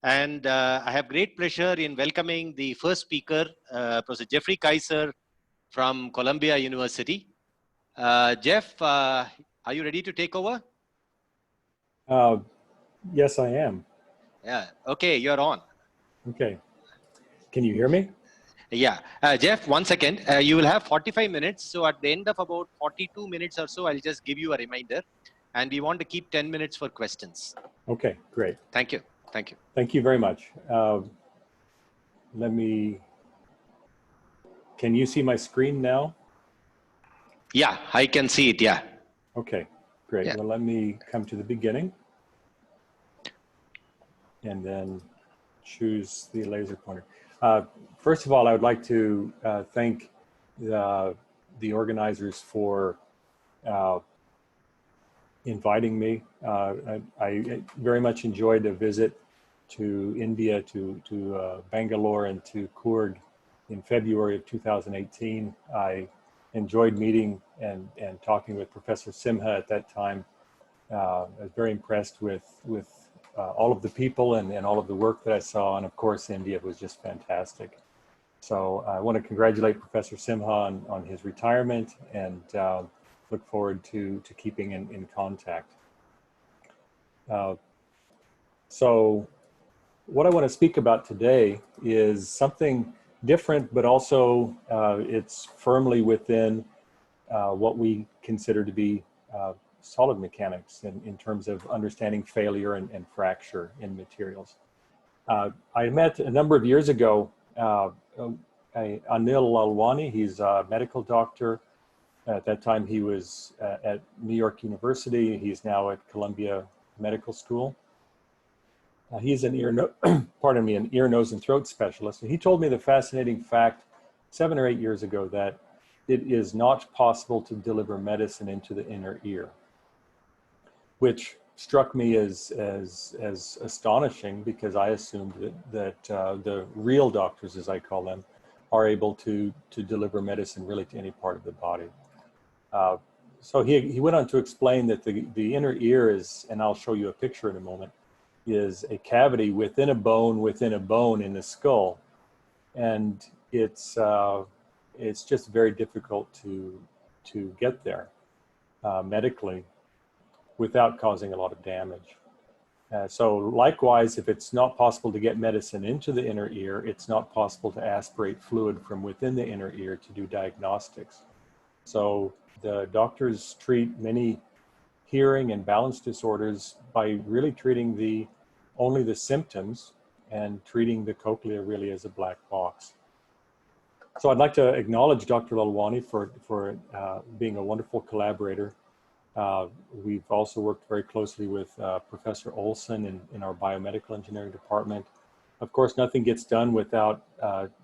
And I have great pleasure in welcoming the first speaker, Professor Jeffrey Kysar from Columbia University. Jeff, are you ready to take over? Yes, I am. Yeah, okay, you're on. Okay. Can you hear me? Yeah, Jeff, 1 second. You will have 45 minutes. So at the end of about 42 minutes or so, I'll just give you a reminder. And we want to keep 10 minutes for questions. Okay, great. Thank you. Thank you. Thank you very much. Can you see my screen now? Yeah, I can see it, yeah. Okay, great. Yeah. Well, let me come to the beginning and then choose the laser pointer. First of all, I would like to thank the organizers for inviting me. I very much enjoyed a visit to India, to Bangalore and to Coorg in February of 2018. I enjoyed meeting and talking with Professor Simha at that time. I was very impressed with all of the people and all of the work that I saw, and of course India was just fantastic. So I want to congratulate Professor Simha on his retirement and look forward to keeping in contact. So what I want to speak about today is something different, but also it's firmly within what we consider to be solid mechanics in terms of understanding failure and fracture in materials. I met a number of years ago Anil Lalwani. He's a medical doctor. At that time, he was at New York University. He's now at Columbia Medical School. He's an ear, nose, and throat specialist. And he told me the fascinating fact 7 or 8 years ago that it is not possible to deliver medicine into the inner ear, which struck me as astonishing, because I assumed that the real doctors, as I call them, are able to deliver medicine really to any part of the body. So he went on to explain that the inner ear is, and I'll show you a picture in a moment, is a cavity within a bone in the skull, and it's just very difficult to get there medically without causing a lot of damage. So likewise, if it's not possible to get medicine into the inner ear, it's not possible to aspirate fluid from within the inner ear to do diagnostics. So the doctors treat many hearing and balance disorders by really treating only the symptoms and treating the cochlea really as a black box. So I'd like to acknowledge Dr. Lalwani for being a wonderful collaborator. We've also worked very closely with Professor Olson in our biomedical engineering department. Of course, nothing gets done without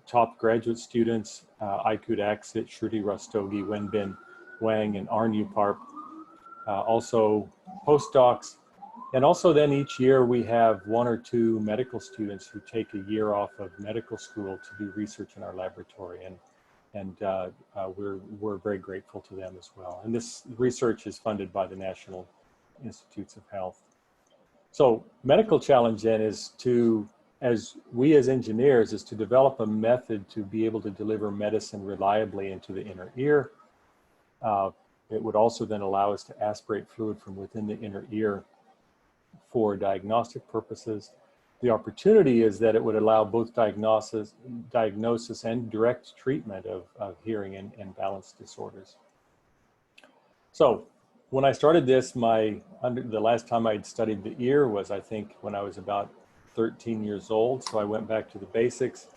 top graduate students, Aikud Aksit, Shruti Rastogi, Wenbin Wang, and Arnu Parp. Also postdocs. And also then each year we have 1 or 2 medical students who take a year off of medical school to do research in our laboratory. And we're very grateful to them as well. And this research is funded by the National Institutes of Health. So medical challenge then is as engineers, is to develop a method to be able to deliver medicine reliably into the inner ear. It would also then allow us to aspirate fluid from within the inner ear for diagnostic purposes. The opportunity is that it would allow both diagnosis and direct treatment of hearing and balance disorders. So when I started this, the last time I'd studied the ear was, I think, when I was about 13 years old. So I went back to the basics.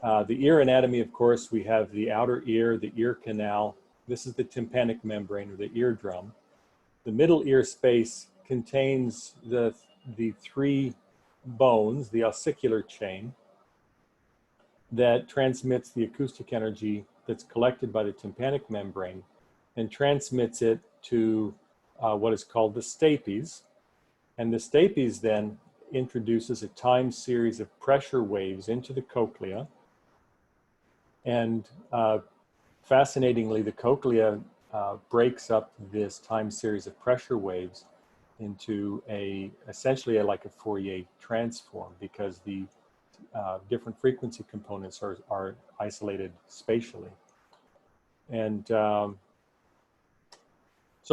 The ear anatomy, of course, we have the outer ear, the ear canal. This is the tympanic membrane, or the eardrum. The middle ear space contains the 3 bones, the ossicular chain, that transmits the acoustic energy that's collected by the tympanic membrane and transmits it to what is called the stapes. And the stapes then introduces a time series of pressure waves into the cochlea. And fascinatingly, the cochlea breaks up this time series of pressure waves into essentially like a Fourier transform, because the different frequency components are isolated spatially. And so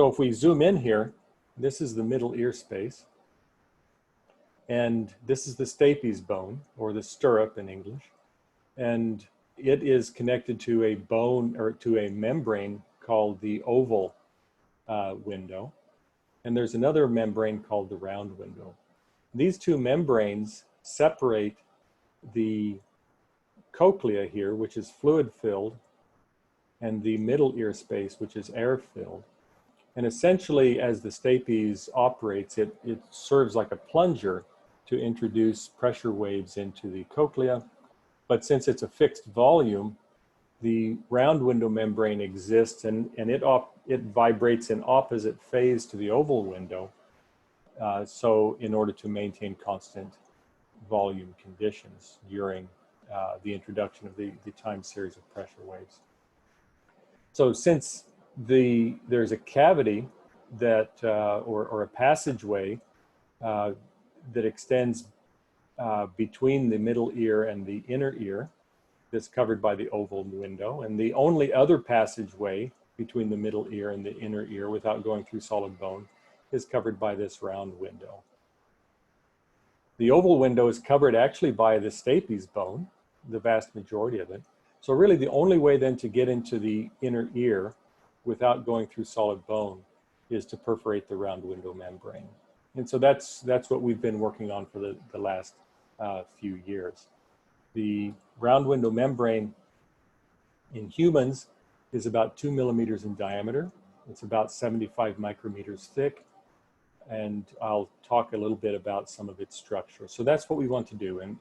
if we zoom in here, this is the middle ear space. And this is the stapes bone, or the stirrup in English. And it is connected to a bone, or to a membrane called the oval window. And there's another membrane called the round window. These two membranes separate the cochlea here, which is fluid filled, and the middle ear space, which is air filled. And essentially, as the stapes operates, it serves like a plunger to introduce pressure waves into the cochlea. But since it's a fixed volume, the round window membrane exists, and it vibrates in opposite phase to the oval window. So in order to maintain constant volume conditions during the introduction of the time series of pressure waves. So since there's a cavity that, or a passageway that extends between the middle ear and the inner ear, that's covered by the oval window, and the only other passageway between the middle ear and the inner ear without going through solid bone is covered by this round window. The oval window is covered actually by the stapes bone, the vast majority of it. So really the only way then to get into the inner ear without going through solid bone is to perforate the round window membrane. And so that's what we've been working on for the last few years. The round window membrane in humans is about 2 millimeters in diameter. It's about 75 micrometers thick. And I'll talk a little bit about some of its structure. So that's what we want to do, and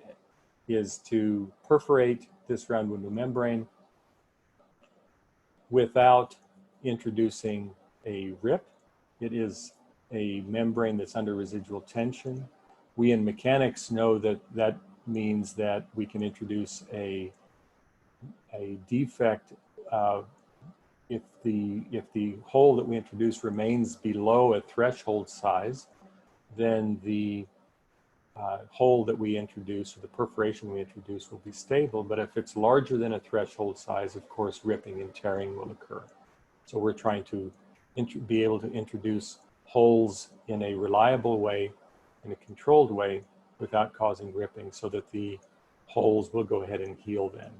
is to perforate this round window membrane without introducing a rip. It is a membrane that's under residual tension. We in mechanics know that that means that we can introduce a defect if the hole that we introduce remains below a threshold size, then the hole that we introduce, or the perforation we introduce, will be stable. But if it's larger than a threshold size, of course, ripping and tearing will occur. So we're trying to be able to introduce holes in a reliable way, in a controlled way, without causing ripping, so that the holes will go ahead and heal then.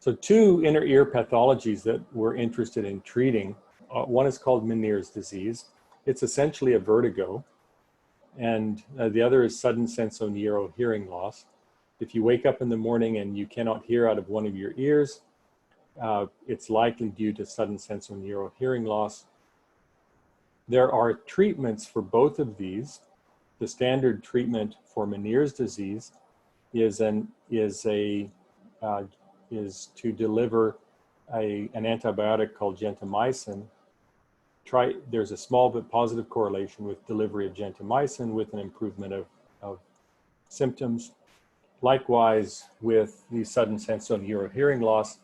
So two inner ear pathologies that we're interested in treating, one is called Meniere's disease. It's essentially a vertigo, and the other is sudden sensorineural hearing loss. If you wake up in the morning and you cannot hear out of one of your ears, it's likely due to sudden sensorineural hearing loss. There are treatments for both of these. The standard treatment for Meniere's disease is to deliver an antibiotic called gentamicin. There's a small but positive correlation with delivery of gentamicin with an improvement of symptoms. Likewise, with the sudden sensorineural hearing loss,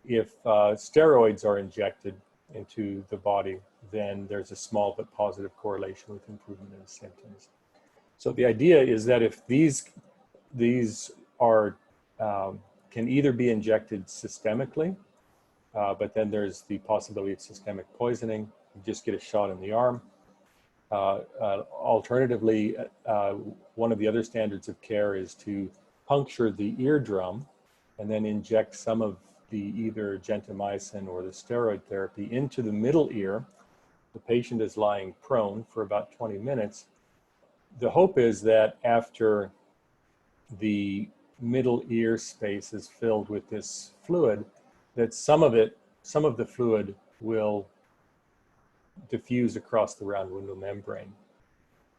if steroids are injected into the body, then there's a small but positive correlation with improvement in symptoms. So the idea is that if these are can either be injected systemically, but then there's the possibility of systemic poisoning. You just get a shot in the arm. Alternatively, one of the other standards of care is to puncture the eardrum and then inject some of the either gentamicin or the steroid therapy into the middle ear. The patient is lying prone for about 20 minutes. The hope is that after the middle ear space is filled with this fluid, that some of the fluid will diffuse across the round window membrane.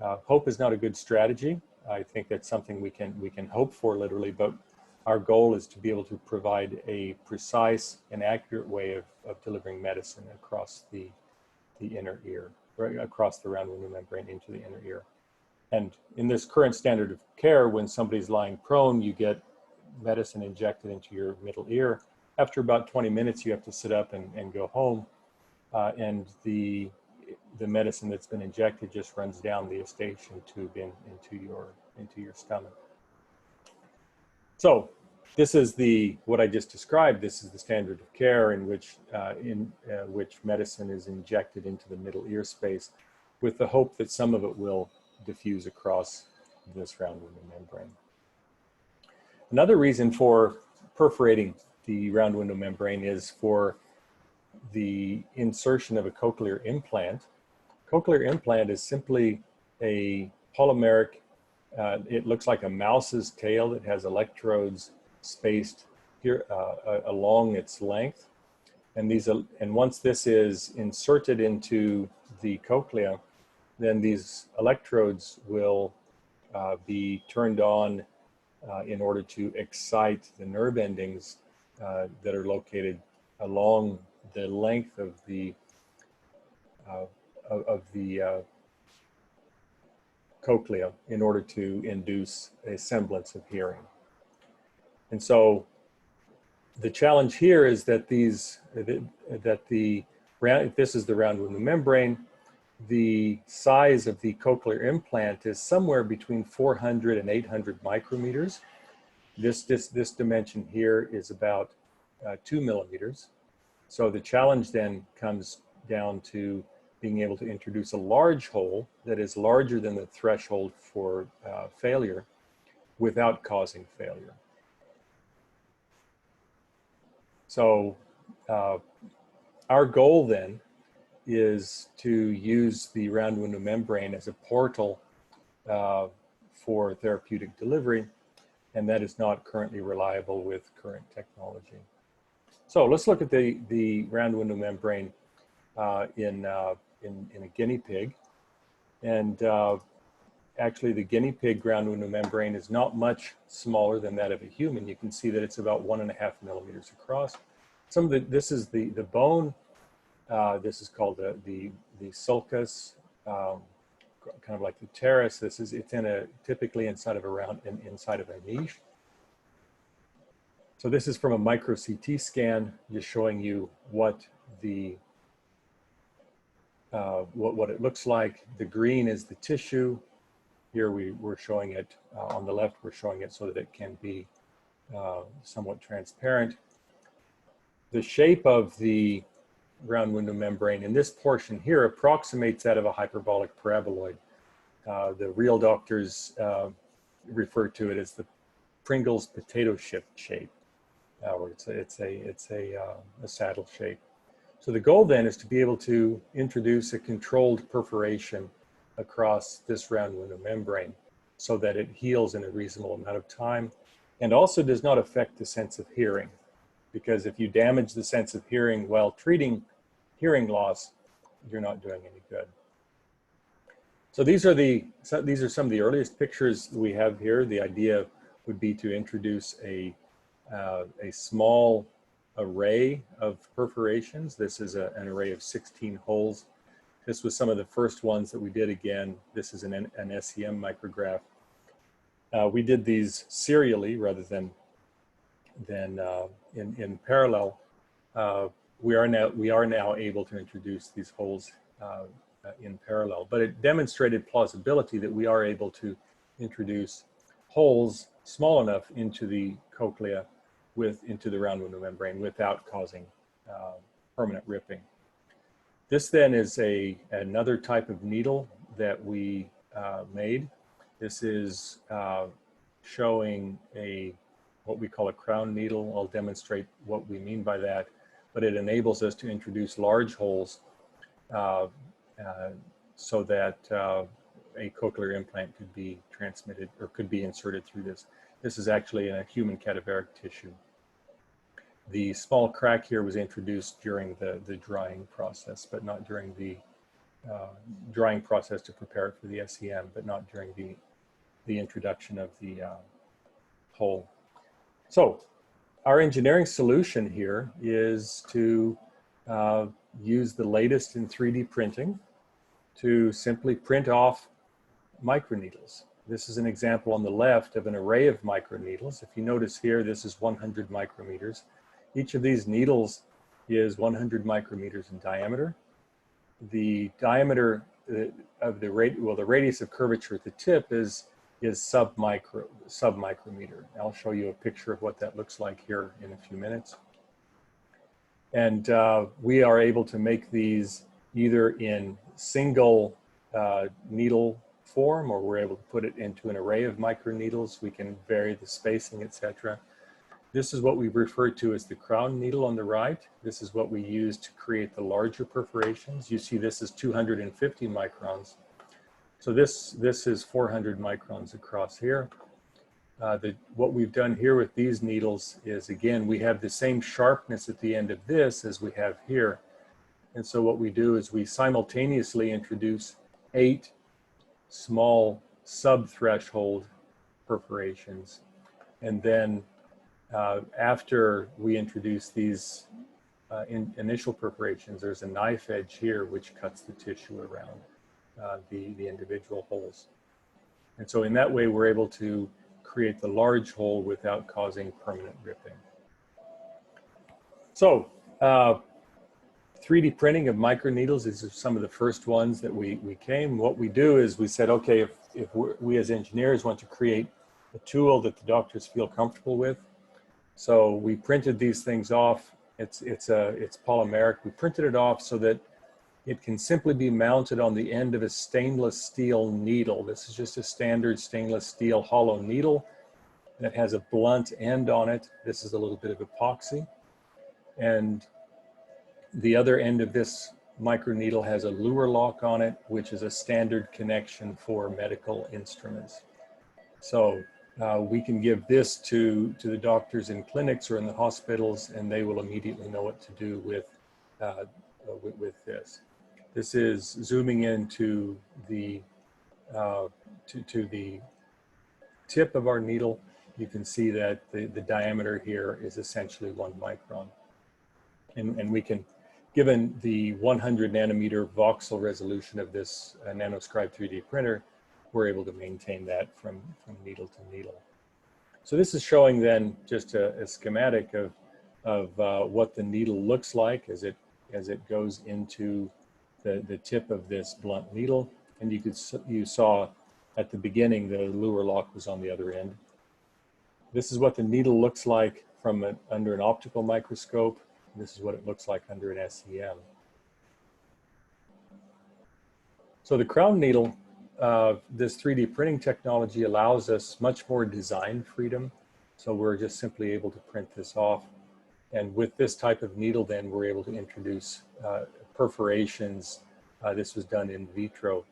Hope is not a good strategy. I think that's something we can hope for literally, but our goal is to be able to provide a precise and accurate way of delivering medicine across the inner ear, right, across the round window membrane into the inner ear. And in this current standard of care, when somebody's lying prone, you get medicine injected into your middle ear. After about 20 minutes, you have to sit up and go home. And the medicine that's been injected just runs down the eustachian tube into your stomach. So this is what I just described. This is the standard of care in which medicine is injected into the middle ear space, with the hope that some of it will diffuse across this round window membrane. Another reason for perforating the round window membrane is for the insertion of a cochlear implant. Cochlear implant is simply a polymeric, it looks like a mouse's tail that has electrodes spaced here along its length. And once this is inserted into the cochlea, then these electrodes will be turned on in order to excite the nerve endings that are located along the length of the cochlea in order to induce a semblance of hearing. And so the challenge here is that this is the round window membrane. The size of the cochlear implant is somewhere between 400 and 800 micrometers. This dimension here is about 2 millimeters. So the challenge then comes down to being able to introduce a large hole that is larger than the threshold for failure without causing failure. So our goal then is to use the round window membrane as a portal for therapeutic delivery, and that is not currently reliable with current technology. So let's look at the round window membrane in a guinea pig. And actually the guinea pig round window membrane is not much smaller than that of a human. You can see that it's about 1.5 millimeters across. This is the bone. This is called the sulcus, kind of like the teres. It's typically inside of a niche. So this is from a micro CT scan, just showing you what it looks like. The green is the tissue. Here we're showing it on the left. We're showing it so that it can be somewhat transparent. The shape of the round window membrane in this portion here approximates that of a hyperbolic paraboloid. The real doctors refer to it as the Pringles potato chip shape, or it's a saddle shape. So the goal then is to be able to introduce a controlled perforation across this round window membrane so that it heals in a reasonable amount of time and also does not affect the sense of hearing. Because if you damage the sense of hearing while treating hearing loss, you're not doing any good. So these are some of the earliest pictures we have here. The idea would be to introduce a small array of perforations. This is an array of 16 holes. This was some of the first ones that we did. Again, this is an SEM micrograph. We did these serially rather than in parallel. We are now able to introduce these holes in parallel, but it demonstrated plausibility that we are able to introduce holes small enough into the cochlea into the round window membrane without causing permanent ripping. This then is another type of needle that we made. This is showing what we call a crown needle. I'll demonstrate what we mean by that, but it enables us to introduce large holes so that a cochlear implant could be transmitted or could be inserted through this. This is actually in a human cadaveric tissue. The small crack here was introduced during the drying process, but not during the drying process to prepare it for the SEM, but not during the introduction of the hole. So our engineering solution here is to use the latest in 3D printing to simply print off microneedles. This is an example on the left of an array of microneedles. If you notice here, this is 100 micrometers. Each of these needles is 100 micrometers in diameter. the diameter of the radius of curvature at the tip is sub-micrometer. I'll show you a picture of what that looks like here in a few minutes. And we are able to make these either in single needle form, or we're able to put it into an array of microneedles. We can vary the spacing, etc. This is what we refer to as the crown needle on the right. This is what we use to create the larger perforations. You see this is 250 microns. So this is 400 microns across here. What we've done here with these needles is, again, we have the same sharpness at the end of this as we have here. And so what we do is we simultaneously introduce 8 small sub-threshold perforations. And then after we introduce these initial perforations, there's a knife edge here which cuts the tissue around the individual holes. And so in that way, we're able to create the large hole without causing permanent ripping. So 3D printing of microneedles, these are some of the first ones that we came. What we do is we said, okay, if we as engineers want to create a tool that the doctors feel comfortable with, so we printed these things off. It's polymeric. We printed it off so that it can simply be mounted on the end of a stainless steel needle. This is just a standard stainless steel hollow needle that has a blunt end on it. This is a little bit of epoxy. And the other end of this microneedle has a lure lock on it, which is a standard connection for medical instruments. So we can give this to the doctors in clinics or in the hospitals, and they will immediately know what to do with this. This is zooming into the to the tip of our needle. You can see that the diameter here is essentially 1 micron, and we can, given the 100 nanometer voxel resolution of this nanoscribe 3D printer, we're able to maintain that from needle to needle. So this is showing then just a schematic of what the needle looks like as it goes into the tip of this blunt needle. And you saw at the beginning the lure lock was on the other end. This is what the needle looks like from under an optical microscope. This is what it looks like under an SEM. So the crown needle, this 3D printing technology allows us much more design freedom. So we're just simply able to print this off. And with this type of needle, then we're able to introduce perforations. This was done in vitro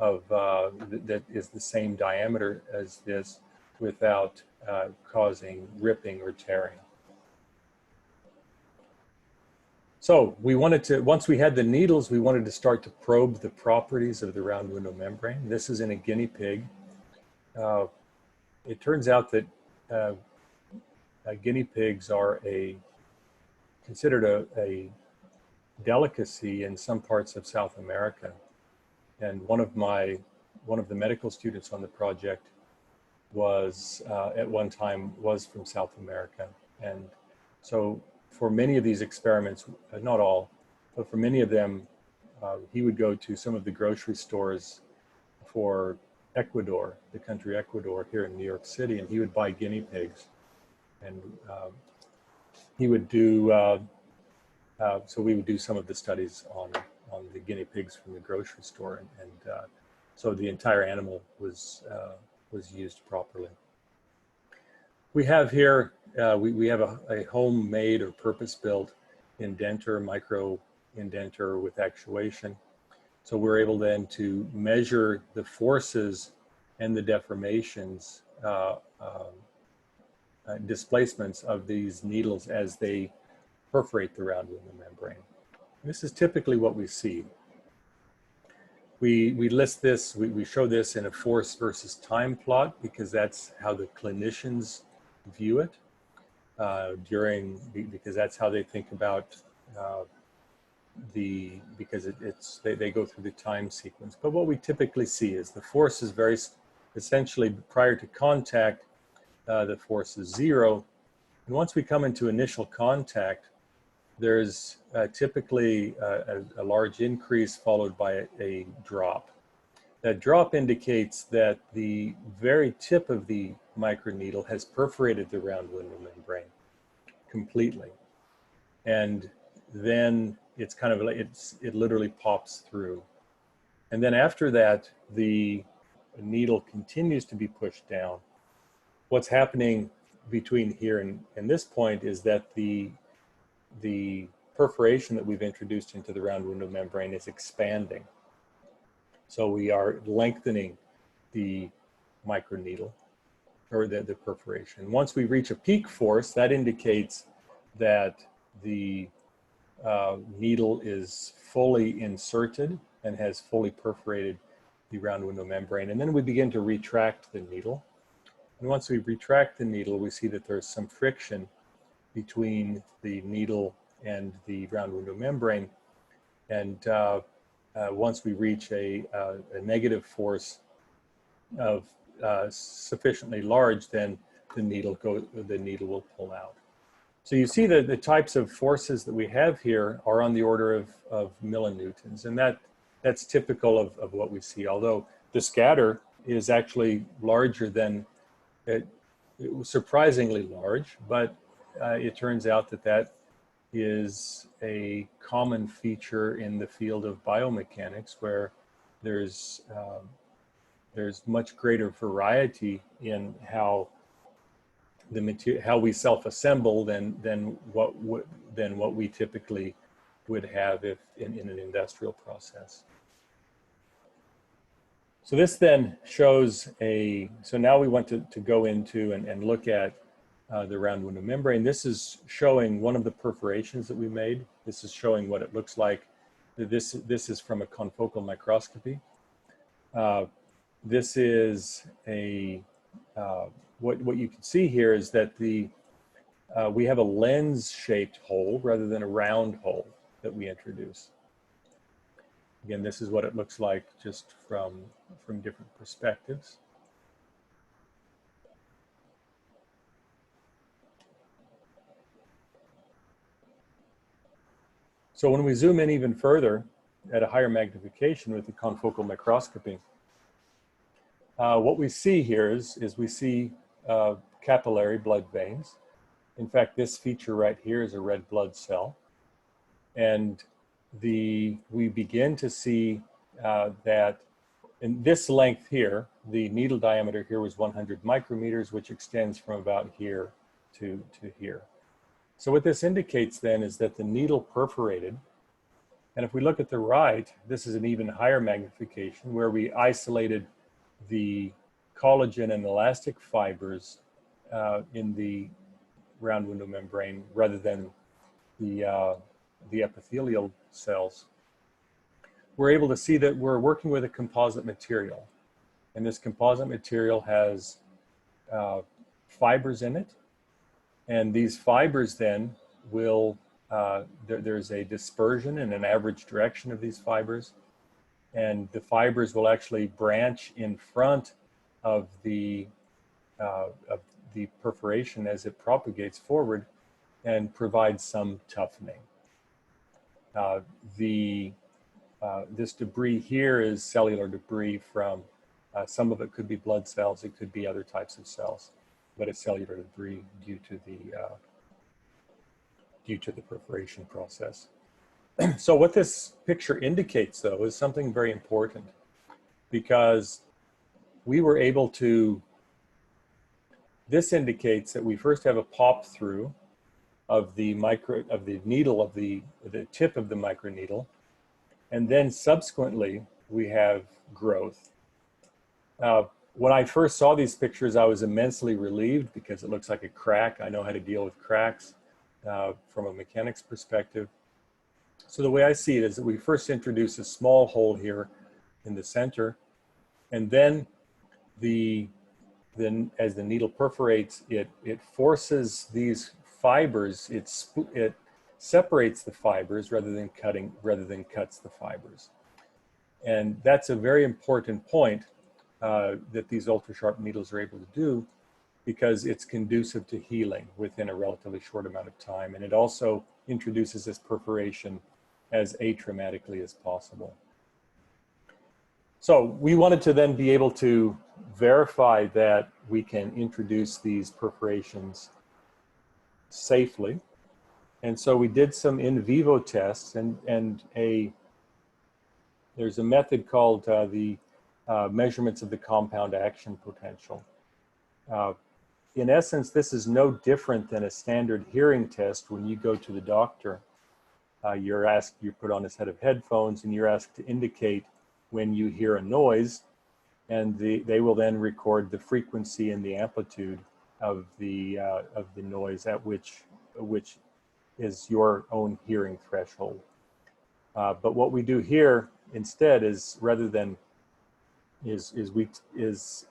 that is the same diameter as this without causing ripping or tearing. So we wanted to, once we had the needles, we wanted to start to probe the properties of the round window membrane. This is in a guinea pig. It turns out that guinea pigs are considered a delicacy in some parts of South America. And one of the medical students on the project was at one time was from South America. And so for many of these experiments, not all, but for many of them, he would go to some of the grocery stores for Ecuador, the country Ecuador here in New York City, and he would buy guinea pigs. And he would do, so we would do some of the studies on the guinea pigs from the grocery store. And so the entire animal was used properly. We have here, we have a homemade or purpose-built indenter, micro indenter with actuation. So we're able then to measure the forces and the deformations, displacements of these needles as they perforate the round window membrane. This is typically what we see. We list this, we show this in a force versus time plot because that's how the clinicians view it because that's how they think about because they go through the time sequence. But what we typically see is the force is very essentially prior to contact, the force is 0. And once we come into initial contact, there's typically a large increase followed by a drop. That drop indicates that the very tip of the microneedle has perforated the round window membrane completely. And then it's kind of, it literally pops through. And then after that, the needle continues to be pushed down. What's happening between here and this point is that the perforation that we've introduced into the round window membrane is expanding. So we are lengthening the microneedle, or the perforation. Once we reach a peak force, that indicates that the needle is fully inserted and has fully perforated the round window membrane. And then we begin to retract the needle. And once we retract the needle, we see that there's some friction between the needle and the round window membrane. And once we reach a negative force of sufficiently large, then the needle will pull out. So you see that the types of forces that we have here are on the order of millinewtons, and that's typical of what we see. Although the scatter is actually larger than it was, surprisingly large, but it turns out that is a common feature in the field of biomechanics, where there's much greater variety in how we self-assemble than what we typically would have if in an industrial process. So this then shows so now we want to go into and look at the round window membrane. This is showing one of the perforations that we made. This is showing what it looks like. This is from a confocal microscopy. This is what you can see here is that we have a lens-shaped hole rather than a round hole that we introduce. Again, this is what it looks like just from different perspectives. So when we zoom in even further at a higher magnification with the confocal microscopy, what we see here is we see capillary blood veins. In fact, this feature right here is a red blood cell. And we begin to see that in this length here, the needle diameter here was 100 micrometers, which extends from about here to here. So what this indicates then is that the needle perforated. And if we look at the right, this is an even higher magnification where we isolated the collagen and elastic fibers in the round window membrane rather than the epithelial cells. We're able to see that we're working with a composite material. And this composite material has fibers in it. And these fibers then will, there's a dispersion and an average direction of these fibers. And the fibers will actually branch in front of the perforation as it propagates forward and provide some toughening. This debris here is cellular debris from, some of it could be blood cells, it could be other types of cells, but it's cellular debris due to the perforation process. So what this picture indicates, though, is something very important, because we were able to, this indicates that we first have a pop through of the needle of the tip of the microneedle, and then subsequently we have growth. When I first saw these pictures, I was immensely relieved because it looks like a crack. I know how to deal with cracks from a mechanics perspective. So the way I see it is that we first introduce a small hole here in the center, and then as the needle perforates, it forces these fibers, it separates the fibers rather than cuts the fibers. And that's a very important point that these ultra sharp needles are able to do, because it's conducive to healing within a relatively short amount of time. And it also introduces this perforation as atraumatically as possible. So we wanted to then be able to verify that we can introduce these perforations safely. And so we did some in vivo tests, and there's a method called the measurements of the compound action potential. In essence, this is no different than a standard hearing test. When you go to the doctor, you're put on a set of headphones and you're asked to indicate when you hear a noise, and they will then record the frequency and the amplitude of the noise at which is your own hearing threshold. But what we do here instead is, rather than the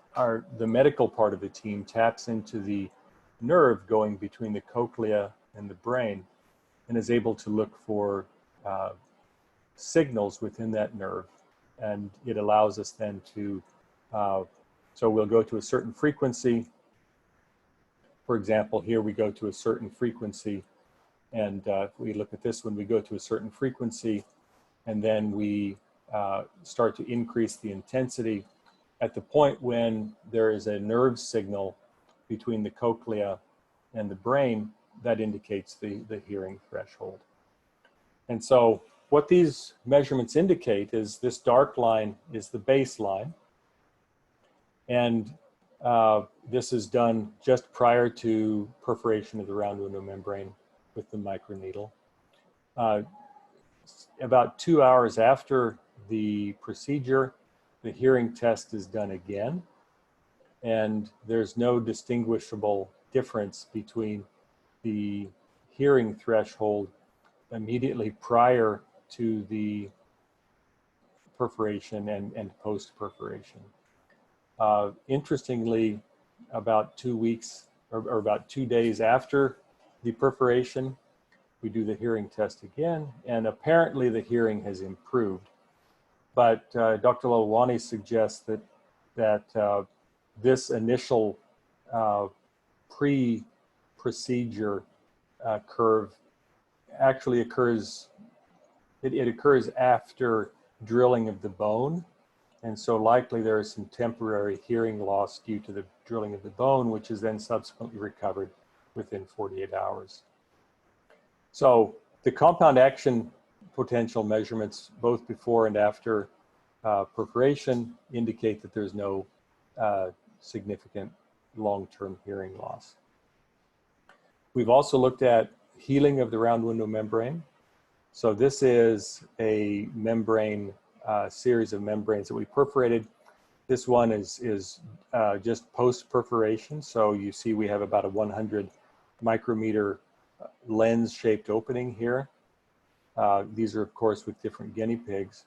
medical part of the team taps into the nerve going between the cochlea and the brain, and is able to look for signals within that nerve. And it allows us then to, so we'll go to a certain frequency. For example, here we go to a certain frequency, and if we look at this one, we go to a certain frequency, and then we start to increase the intensity. At the point when there is a nerve signal between the cochlea and the brain, that indicates the hearing threshold. And so what these measurements indicate is this dark line is the baseline. And this is done just prior to perforation of the round window membrane with the microneedle. About 2 hours after the procedure, the hearing test is done again, and there's no distinguishable difference between the hearing threshold immediately prior to the perforation and post-perforation. Interestingly, about 2 weeks or about 2 days after the perforation, we do the hearing test again, and apparently the hearing has improved. But Dr. Lalwani suggests that this initial pre-procedure curve actually occurs, it occurs after drilling of the bone. And so likely there is some temporary hearing loss due to the drilling of the bone, which is then subsequently recovered within 48 hours. So the compound action potential measurements, both before and after perforation, indicate that there's no significant long-term hearing loss. We've also looked at healing of the round window membrane. So this is a membrane, series of membranes that we perforated. This one is just post-perforation. So you see we have about a 100 micrometer lens-shaped opening here. These are, of course, with different guinea pigs.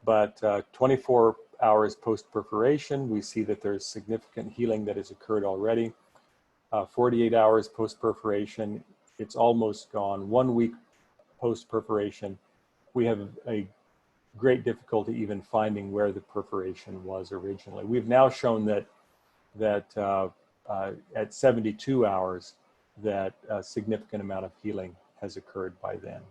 But 24 hours post-perforation, we see that there's significant healing that has occurred already. 48 hours post-perforation, it's almost gone. 1 week post-perforation, we have a great difficulty even finding where the perforation was originally. We've now shown that at 72 hours, that a significant amount of healing has occurred by then.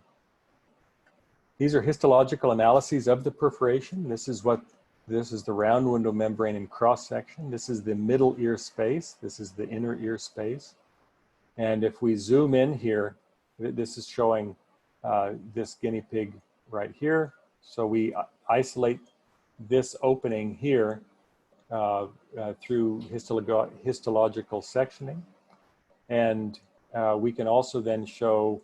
These are histological analyses of the perforation. This is the round window membrane in cross section. This is the middle ear space. This is the inner ear space. And if we zoom in here, this is showing this guinea pig right here. So we isolate this opening here through histological sectioning. And we can also then show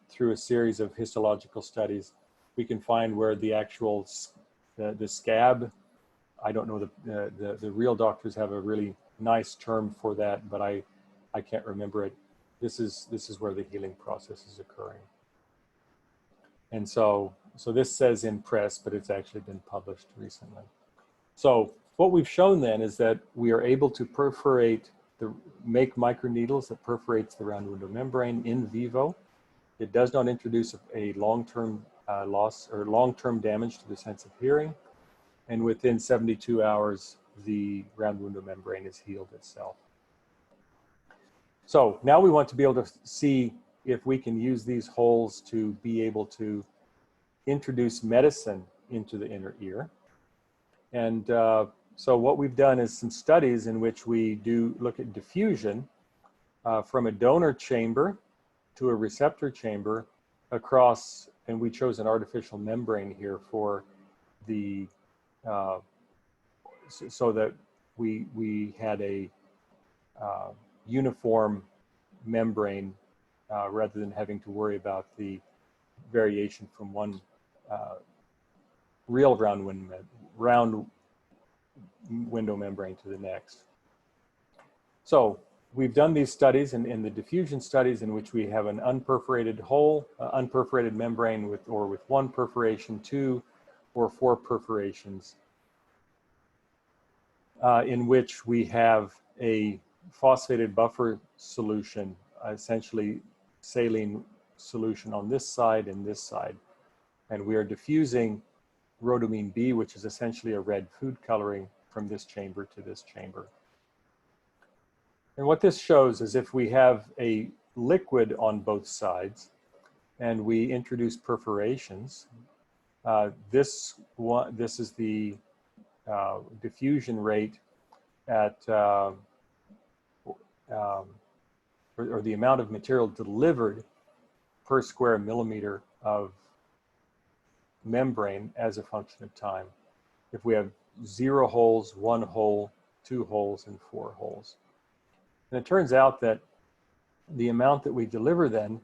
through a series of histological studies, we can find where the actual the scab, I don't know, the real doctors have a really nice term for that, but I can't remember it. This is where the healing process is occurring. And so this says in press, but it's actually been published recently. So what we've shown then is that we are able to make microneedles that perforates the round window membrane in vivo. It does not introduce a long-term loss or long-term damage to the sense of hearing. And within 72 hours, the round window membrane is healed itself. So now we want to be able to see if we can use these holes to be able to introduce medicine into the inner ear. And so what we've done is some studies in which we do look at diffusion from a donor chamber to a receptor chamber across, and we chose an artificial membrane here for the, so that we had a uniform membrane rather than having to worry about the variation from one real round window membrane to the next. So we've done these studies in the diffusion studies in which we have an unperforated hole, unperforated membrane with one perforation, 2 or 4 perforations, in which we have a phosphated buffer solution, essentially saline solution on this side and this side. And we are diffusing rhodamine B, which is essentially a red food coloring, from this chamber to this chamber. And what this shows is if we have a liquid on both sides and we introduce perforations, this is the diffusion rate at, or the amount of material delivered per square millimeter of membrane as a function of time. If we have 0 holes, 1 hole, 2 holes, and 4 holes. And it turns out that the amount that we deliver then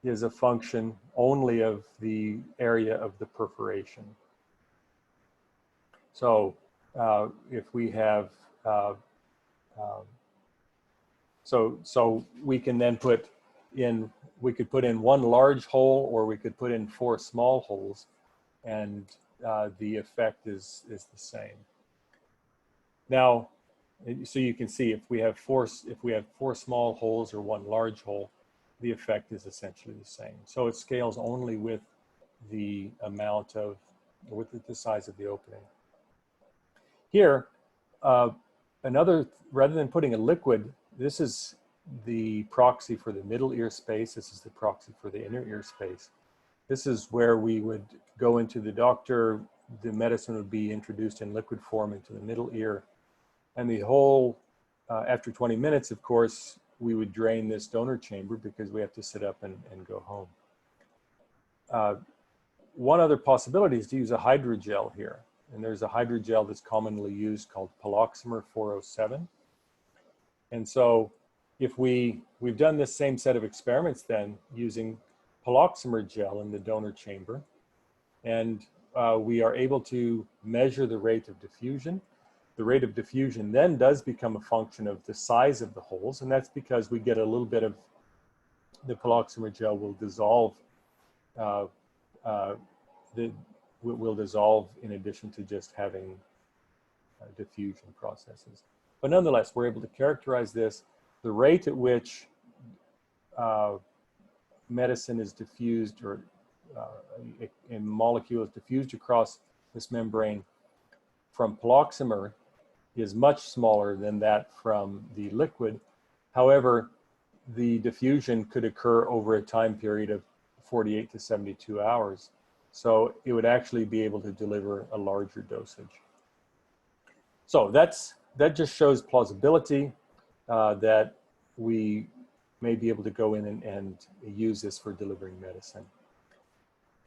is a function only of the area of the perforation. So if we have, so we can then put in, we could put in 1 large hole or we could put in 4 small holes, and the effect is the same. Now, so you can see if we have 4 small holes or 1 large hole, the effect is essentially the same. So it scales only with the amount of, with the size of the opening. Here, rather than putting a liquid, this is the proxy for the middle ear space. This is the proxy for the inner ear space. This is where we would go into the doctor, the medicine would be introduced in liquid form into the middle ear. And the whole, after 20 minutes, of course, we would drain this donor chamber because we have to sit up and go home. One other possibility is to use a hydrogel here. And there's a hydrogel that's commonly used called Paloxamer 407. And so if we've done this same set of experiments then using Paloxamer gel in the donor chamber, and we are able to measure the rate of diffusion. The rate of diffusion then does become a function of the size of the holes, and that's because we get a little bit of the Paloxamer gel will dissolve, will dissolve in addition to just having diffusion processes. But nonetheless, we're able to characterize this. The rate at which medicine is diffused, or a molecule is diffused across this membrane from Paloxamer, is much smaller than that from the liquid. However, the diffusion could occur over a time period of 48 to 72 hours. So it would actually be able to deliver a larger dosage. So that just shows plausibility that we may be able to go in and use this for delivering medicine.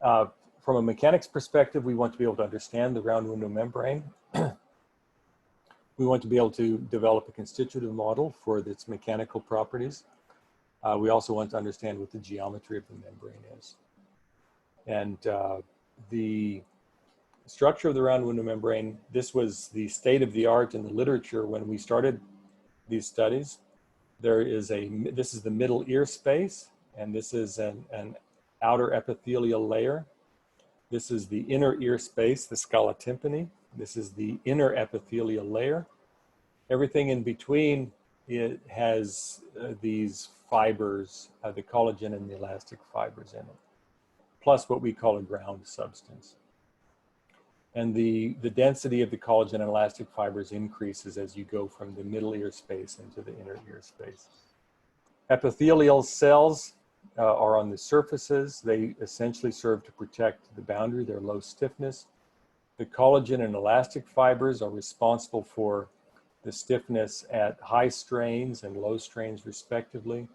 From a mechanics perspective, we want to be able to understand the round window membrane. We want to be able to develop a constitutive model for its mechanical properties. We also want to understand what the geometry of the membrane is. And the structure of the round window membrane, this was the state of the art in the literature when we started these studies. This is the middle ear space, and this is an outer epithelial layer. This is the inner ear space, the scala tympani. This is the inner epithelial layer. Everything in between, it has these fibers, the collagen and the elastic fibers in it, plus what we call a ground substance. And the density of the collagen and elastic fibers increases as you go from the middle ear space into the inner ear space. Epithelial cells are on the surfaces. They essentially serve to protect the boundary, their low stiffness. The collagen and elastic fibers are responsible for the stiffness at high strains and low strains respectively.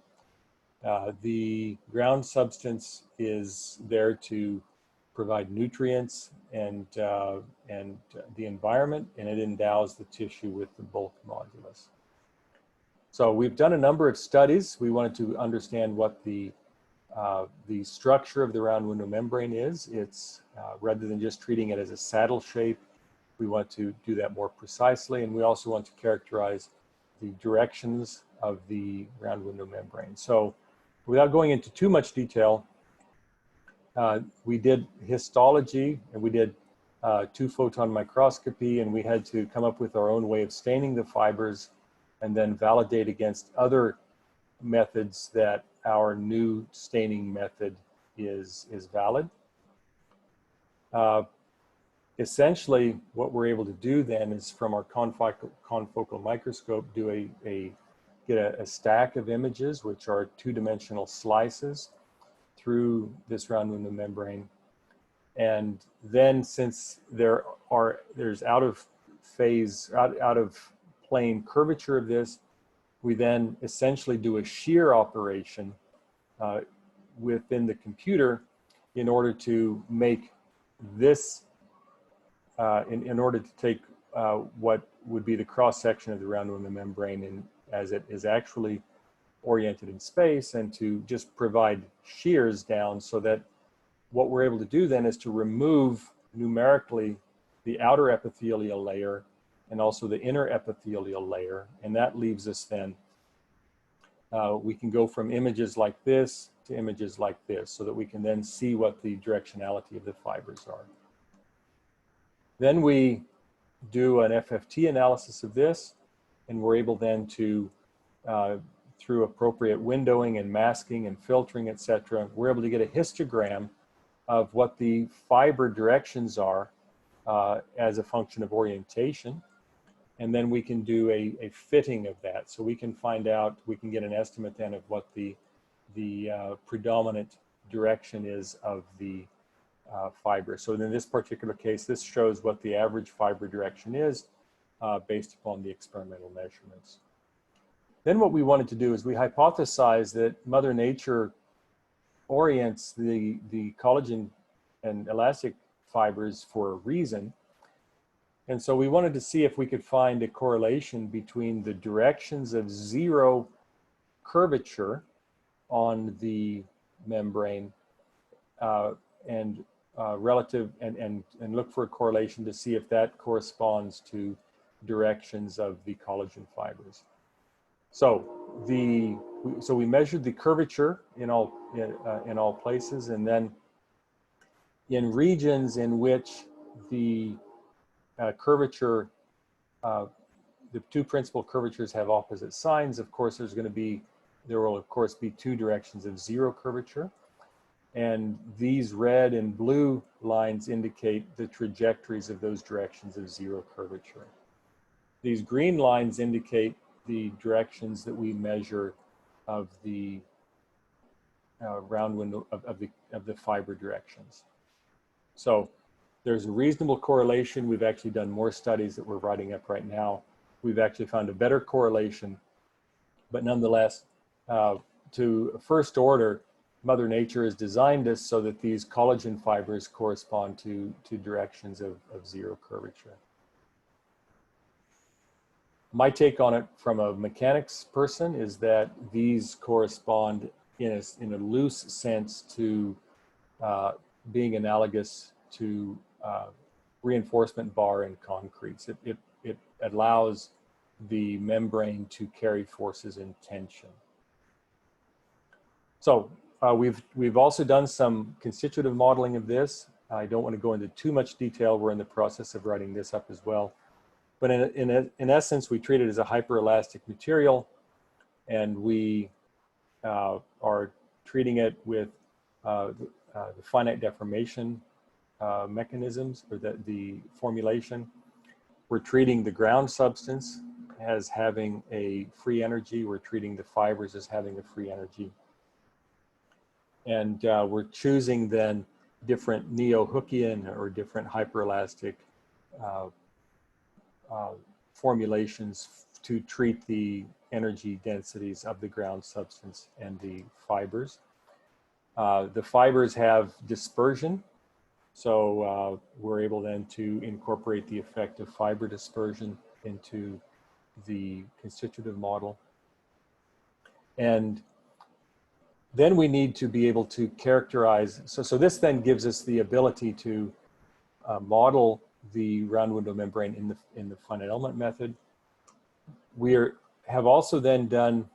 The ground substance is there to provide nutrients and the environment, and it endows the tissue with the bulk modulus. So we've done a number of studies. We wanted to understand what the structure of the round window membrane is. It's rather than just treating it as a saddle shape, we want to do that more precisely, and we also want to characterize the directions of the round window membrane. So without going into too much detail, we did histology and we did 2-photon microscopy, and we had to come up with our own way of staining the fibers and then validate against other methods that our new staining method is valid. Essentially, what we're able to do then is from our confocal microscope, get a stack of images, which are 2-dimensional slices through this round window membrane. And then since there's out of plane curvature of this, we then essentially do a shear operation within the computer in order to make this, in order to take what would be the cross section of the round window membrane as it is actually oriented in space, and to just provide shears down, so that what we're able to do then is to remove numerically the outer epithelial layer and also the inner epithelial layer, and that leaves us then, we can go from images like this to images like this, so that we can then see what the directionality of the fibers are. Then we do an FFT analysis of this, and we're able then to, through appropriate windowing and masking and filtering, etc., we're able to get a histogram of what the fiber directions are as a function of orientation. And then we can do a fitting of that. So we can find out, we can get an estimate then of what the predominant direction is of the fiber. So in this particular case, this shows what the average fiber direction is based upon the experimental measurements. Then what we wanted to do is we hypothesized that Mother Nature orients the collagen and elastic fibers for a reason. And so we wanted to see if we could find a correlation between the directions of zero curvature on the membrane and look for a correlation to see if that corresponds to directions of the collagen fibers. So we measured the curvature in all places, and then in regions in which the curvature, the 2 principal curvatures have opposite signs, of course there will of course be 2 directions of zero curvature, and these red and blue lines indicate the trajectories of those directions of zero curvature. These green lines indicate the directions that we measure of the round window of the fiber directions. So there's a reasonable correlation. We've actually done more studies that we're writing up right now. We've actually found a better correlation, but nonetheless, to first order, Mother Nature has designed us so that these collagen fibers correspond to directions of zero curvature. My take on it from a mechanics person is that these correspond in a loose sense to being analogous to reinforcement bar in concretes. It allows the membrane to carry forces in tension. So we've also done some constitutive modeling of this. I don't want to go into too much detail. We're in the process of writing this up as well. But in essence, we treat it as a hyperelastic material, and we are treating it with the finite deformation mechanisms, or the formulation. We're treating the ground substance as having a free energy. We're treating the fibers as having a free energy. And we're choosing then different neo-Hookean or different hyperelastic formulations to treat the energy densities of the ground substance and the fibers. The fibers have dispersion, so we're able then to incorporate the effect of fiber dispersion into the constitutive model. And then we need to be able to characterize, so this then gives us the ability to model the round window membrane in the finite element method. We have also then done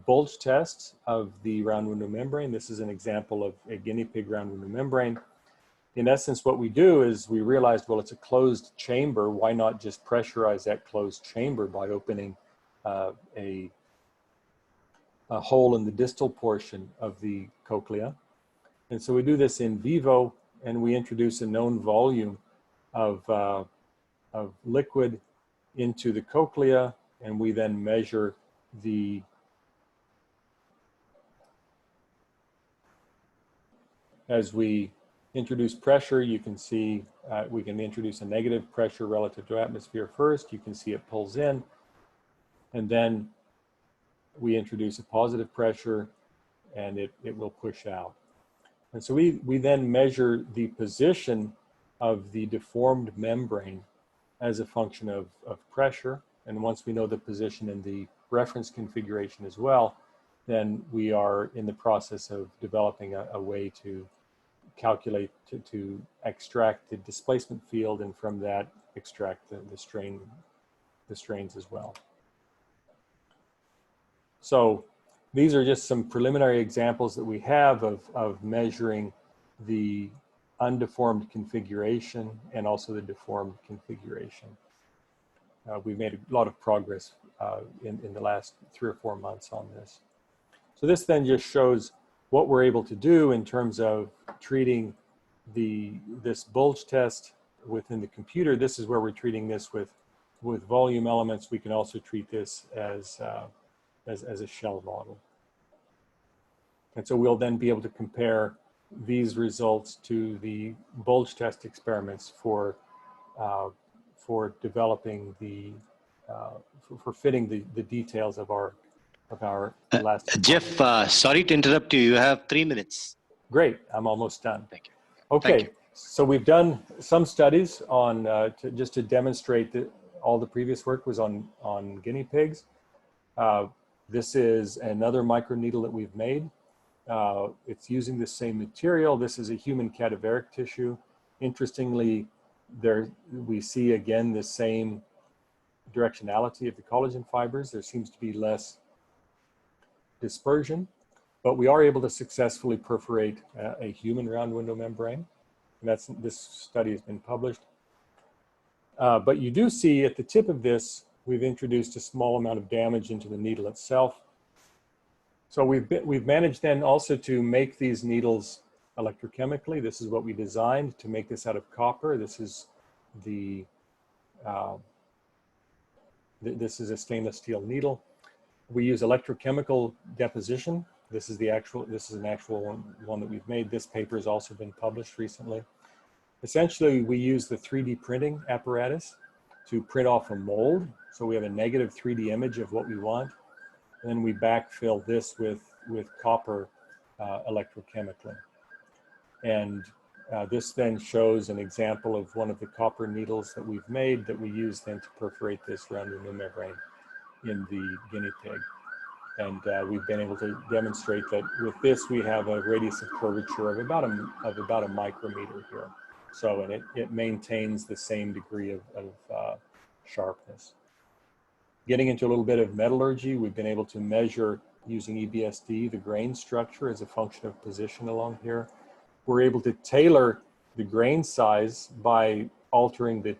bulge tests of the round window membrane. This is an example of a guinea pig round window membrane. In essence, what we do is we realized, well, it's a closed chamber. Why not just pressurize that closed chamber by opening a hole in the distal portion of the cochlea? And so we do this in vivo, and we introduce a known volume of liquid into the cochlea, and we then measure the as we introduce pressure, you can see we can introduce a negative pressure relative to atmosphere first. You can see it pulls in, and then we introduce a positive pressure, and it will push out. And so we then measure the position of the deformed membrane as a function of pressure. And once we know the position in the reference configuration as well, then we are in the process of developing a way to calculate, to extract the displacement field, and from that extract the strains as well. So these are just some preliminary examples that we have of measuring the undeformed configuration and also the deformed configuration. We've made a lot of progress in the last 3 or 4 months on this. So this then just shows what we're able to do in terms of treating this bulge test within the computer. This is where we're treating this with volume elements. We can also treat this as a shell model. And so we'll then be able to compare these results to the bulge test experiments for developing for fitting the details of our last. Jeff, sorry to interrupt you. You have 3 minutes. Great, I'm almost done. Thank you. Okay, Thank you. so we've done some studies on just to demonstrate that all the previous work was on guinea pigs. This is another microneedle that we've made. It's using the same material. This is a human cadaveric tissue. Interestingly, we see again the same directionality of the collagen fibers. There seems to be less dispersion, but we are able to successfully perforate a human round window membrane. And this study has been published. But you do see at the tip of this, we've introduced a small amount of damage into the needle itself. So we've managed then also to make these needles electrochemically. This is what we designed to make this out of copper. This is this is a stainless steel needle. We use electrochemical deposition. This is an actual one that we've made. This paper has also been published recently. Essentially, we use the 3D printing apparatus to print off a mold. So we have a negative 3D image of what we want. And then we backfill this with copper electrochemically. And this then shows an example of one of the copper needles that we've made that we use then to perforate this round window membrane in the guinea pig. And we've been able to demonstrate that with this, we have a radius of curvature of about a micrometer here. So, and it maintains the same degree of sharpness. Getting into a little bit of metallurgy, we've been able to measure using EBSD the grain structure as a function of position along here. We're able to tailor the grain size by altering the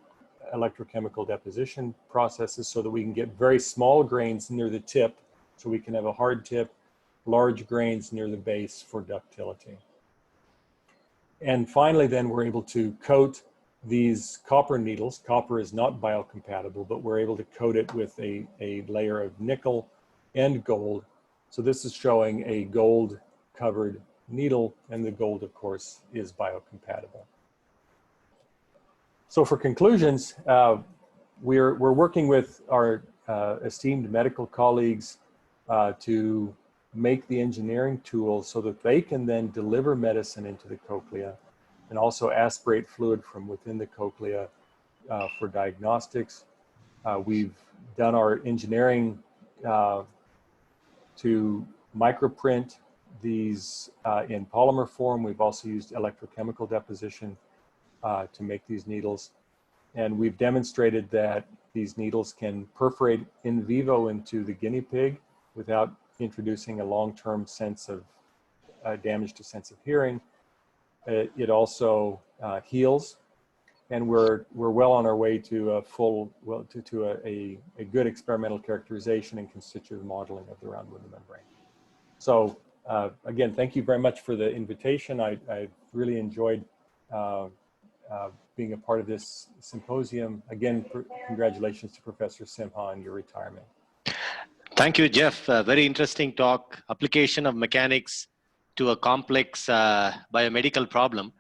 electrochemical deposition processes so that we can get very small grains near the tip, so we can have a hard tip, large grains near the base for ductility. And finally, then we're able to coat these copper needles. Copper is not biocompatible, but we're able to coat it with a layer of nickel and gold. So this is showing a gold covered needle, and the gold, of course, is biocompatible. So for conclusions, we're working with our esteemed medical colleagues to make the engineering tools so that they can then deliver medicine into the cochlea and also aspirate fluid from within the cochlea for diagnostics. We've done our engineering to microprint these in polymer form. We've also used electrochemical deposition to make these needles. And we've demonstrated that these needles can perforate in vivo into the guinea pig without introducing a long-term sense of damage to sense of hearing. It also heals, and we're well on our way to a a good experimental characterization and constitutive modeling of the round window membrane. So again, thank you very much for the invitation. I really enjoyed being a part of this symposium. Again, congratulations to Professor Simha on your retirement. Thank you, Jeff. Very interesting talk. Application of mechanics to a complex biomedical problem.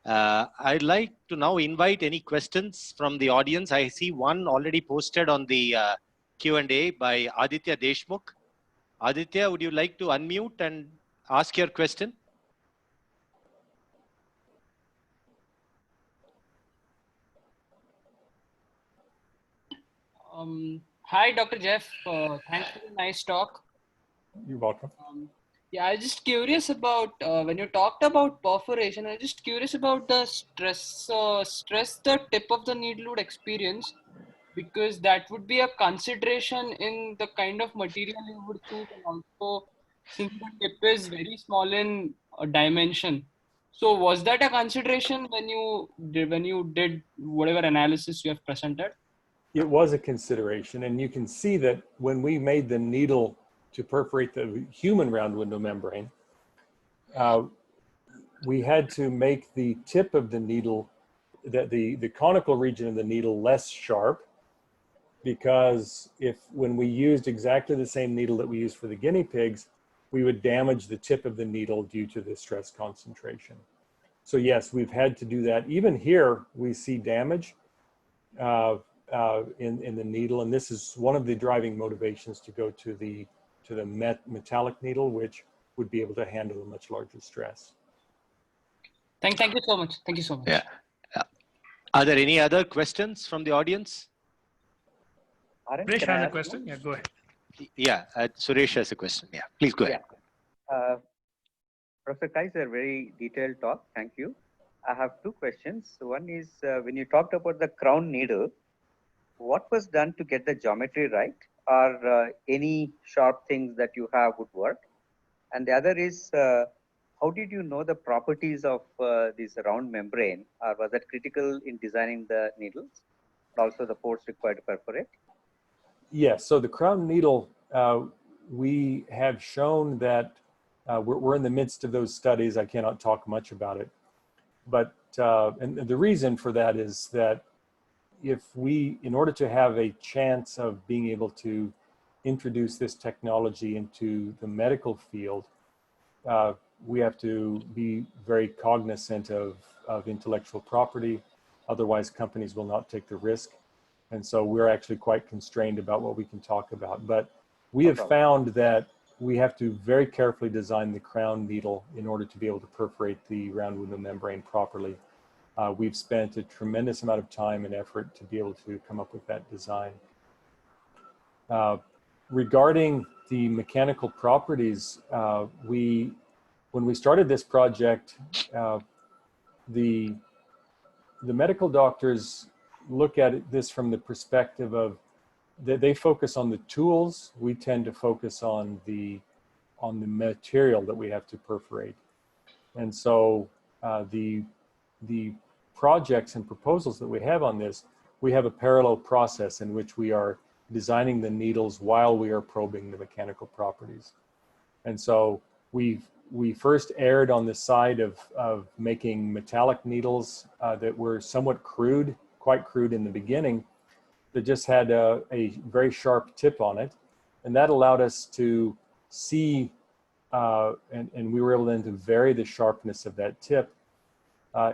I'd like to now invite any questions from the audience. I see one already posted on the Q&A by Aditya Deshmukh. Aditya, would you like to unmute and ask your question? Hi, Dr. Jeff. Thanks for the nice talk. You're welcome. Yeah, I was just curious about when you talked about perforation. I was just curious about the stress the tip of the needle would experience, because that would be a consideration in the kind of material you would choose, and also since the tip is very small in dimension. So was that a consideration when you did whatever analysis you have presented? It was a consideration, and you can see that when we made the needle to perforate the human round window membrane, we had to make the tip of the needle, the conical region of the needle, less sharp, because when we used exactly the same needle that we used for the guinea pigs, we would damage the tip of the needle due to the stress concentration. So yes, we've had to do that. Even here, we see damage in the needle, and this is one of the driving motivations to go to the metallic needle, which would be able to handle a much larger stress. Thank you so much. Thank you so much. Yeah. Are there any other questions from the audience? Suresh has a question. Yeah, go ahead. Yeah, Suresh has a question. Yeah, please go ahead. Yeah. Professor Kysar, very detailed talk. Thank you. I have two questions. One is when you talked about the crown needle, what was done to get the geometry right? Or any sharp things that you have would work? And the other is, how did you know the properties of this round membrane? Or was that critical in designing the needles? Also the force required to perforate? Yes, so the crown needle, we have shown that we're in the midst of those studies. I cannot talk much about it. But, and the reason for that is that in order to have a chance of being able to introduce this technology into the medical field, we have to be very cognizant of intellectual property. Otherwise, companies will not take the risk. And so we're actually quite constrained about what we can talk about. But we have found that we have to very carefully design the crown needle in order to be able to perforate the round window membrane properly. We've spent a tremendous amount of time and effort to be able to come up with that design. Regarding the mechanical properties, when we started this project, the medical doctors look at this from the perspective of they focus on the tools. We tend to focus on the material that we have to perforate. And so the projects and proposals that we have on this, we have a parallel process in which we are designing the needles while we are probing the mechanical properties. And so we've we first erred on the side of making metallic needles that were somewhat crude, quite crude in the beginning, that just had a very sharp tip on it. And that allowed us to see, and we were able then to vary the sharpness of that tip.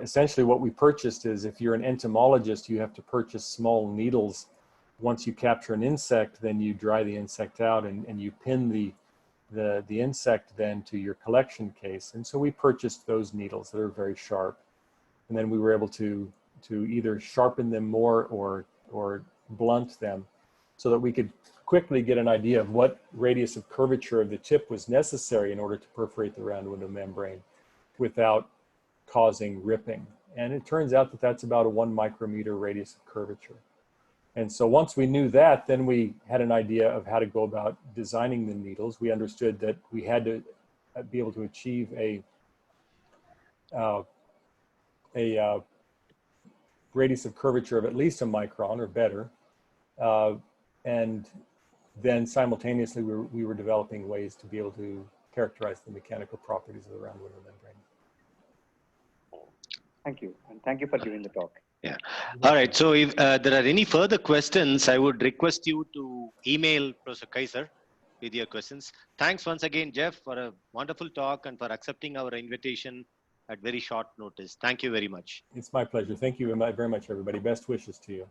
Essentially what we purchased is, if you're an entomologist, you have to purchase small needles. Once you capture an insect, then you dry the insect out and you pin the insect then to your collection case. And so we purchased those needles that are very sharp. And then we were able to either sharpen them more or blunt them so that we could quickly get an idea of what radius of curvature of the tip was necessary in order to perforate the round window membrane without causing ripping. And it turns out that that's about a 1 micrometer radius of curvature. And so once we knew that, then we had an idea of how to go about designing the needles. We understood that we had to be able to achieve a radius of curvature of at least a micron or better. And then simultaneously, we were developing ways to be able to characterize the mechanical properties of the round window membrane. Thank you. And thank you for giving the talk. Yeah. All right. So if there are any further questions, I would request you to email Professor Kysar with your questions. Thanks once again, Jeff, for a wonderful talk and for accepting our invitation at very short notice. Thank you very much. It's my pleasure. Thank you very much, everybody. Best wishes to you.